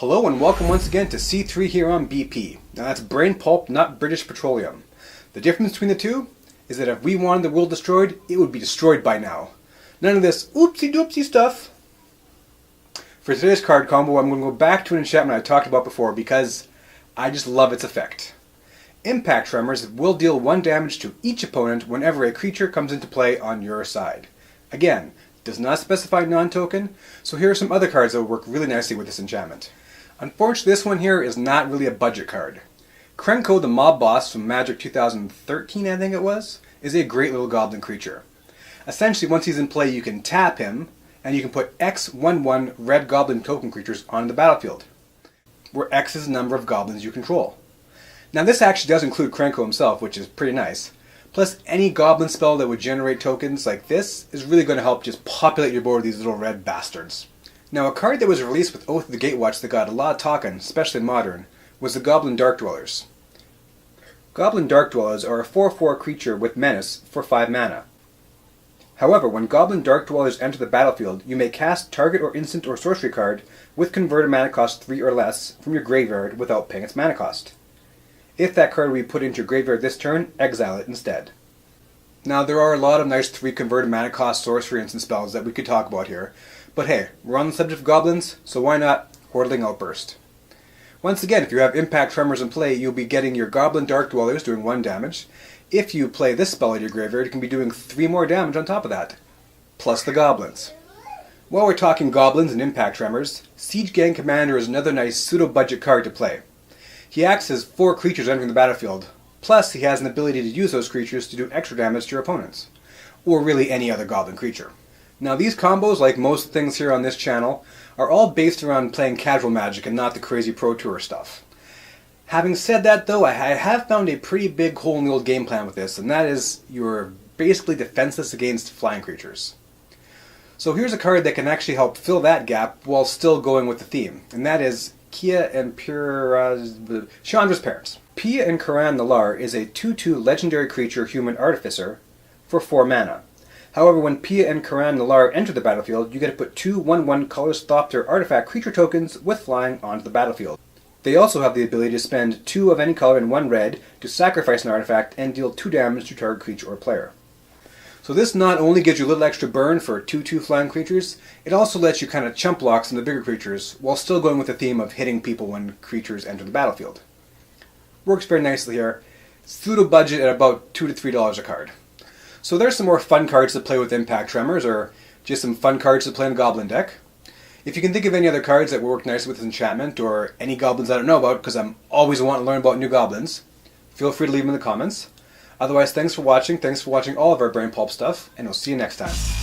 Hello and welcome once again to C3 here on BP. Now that's brain pulp, not British Petroleum. The difference between the two is that if we wanted the world destroyed, it would be destroyed by now. None of this oopsie doopsie stuff. For today's card combo, I'm going to go back to an enchantment I talked about before because I just love its effect. Impact Tremors will deal 1 damage to each opponent whenever a creature comes into play on your side. Again, does not specify non-token, so here are some other cards that will work really nicely with this enchantment. Unfortunately, this one here is not really a budget card. Krenko, the mob boss from Magic 2013, I think it was, is a great little goblin creature. Essentially, once he's in play, you can tap him, and you can put X 1/1 red goblin token creatures on the battlefield, where X is the number of goblins you control. Now this actually does include Krenko himself, which is pretty nice. Plus, any goblin spell that would generate tokens like this is really going to help just populate your board with these little red bastards. Now, a card that was released with Oath of the Gatewatch that got a lot of talking, especially in Modern, was the Goblin Dark Dwellers. Goblin Dark Dwellers are a 4/4 creature with menace for 5 mana. However, when Goblin Dark Dwellers enter the battlefield, you may cast target or instant or sorcery card with converted mana cost 3 or less from your graveyard without paying its mana cost. If that card will be put into your graveyard this turn, exile it instead. Now, there are a lot of nice 3 converted mana cost sorcery instant spells that we could talk about here, but hey, we're on the subject of goblins, so why not Whirling Outburst? Once again, if you have Impact Tremors in play, you'll be getting your Goblin Dark Dwellers doing 1 damage. If you play this spell in your graveyard, you can be doing 3 more damage on top of that, plus the goblins. While we're talking goblins and Impact Tremors, Siege Gang Commander is another nice pseudo-budget card to play. He acts as 4 creatures entering the battlefield, plus he has an ability to use those creatures to do extra damage to your opponents, or really any other goblin creature. Now these combos, like most things here on this channel, are all based around playing casual Magic and not the crazy Pro Tour stuff. Having said that though, I have found a pretty big hole in the old game plan with this, and that is you're basically defenseless against flying creatures. So here's a card that can actually help fill that gap while still going with the theme, and that is Chandra's Parents. Pia and Karan Nalar is a 2/2 legendary creature human artificer for 4 mana. However, when Pia and Karan Nalar enter the battlefield, you get to put 2 1/1 Colorless Thopter artifact creature tokens with flying onto the battlefield. They also have the ability to spend 2 of any color and 1 red to sacrifice an artifact and deal 2 damage to target creature or player. So this not only gives you a little extra burn for 2/2 flying creatures, it also lets you kind of chump block some of the bigger creatures while still going with the theme of hitting people when creatures enter the battlefield. Works very nicely here. Pseudo budget at about $2 to $3 a card. So there's some more fun cards to play with Impact Tremors, or just some fun cards to play in a Goblin deck. If you can think of any other cards that work nicely with this enchantment, or any goblins I don't know about, because I'm always wanting to learn about new goblins, feel free to leave them in the comments. Otherwise, thanks for watching all of our Brain Pulp stuff, and we'll see you next time.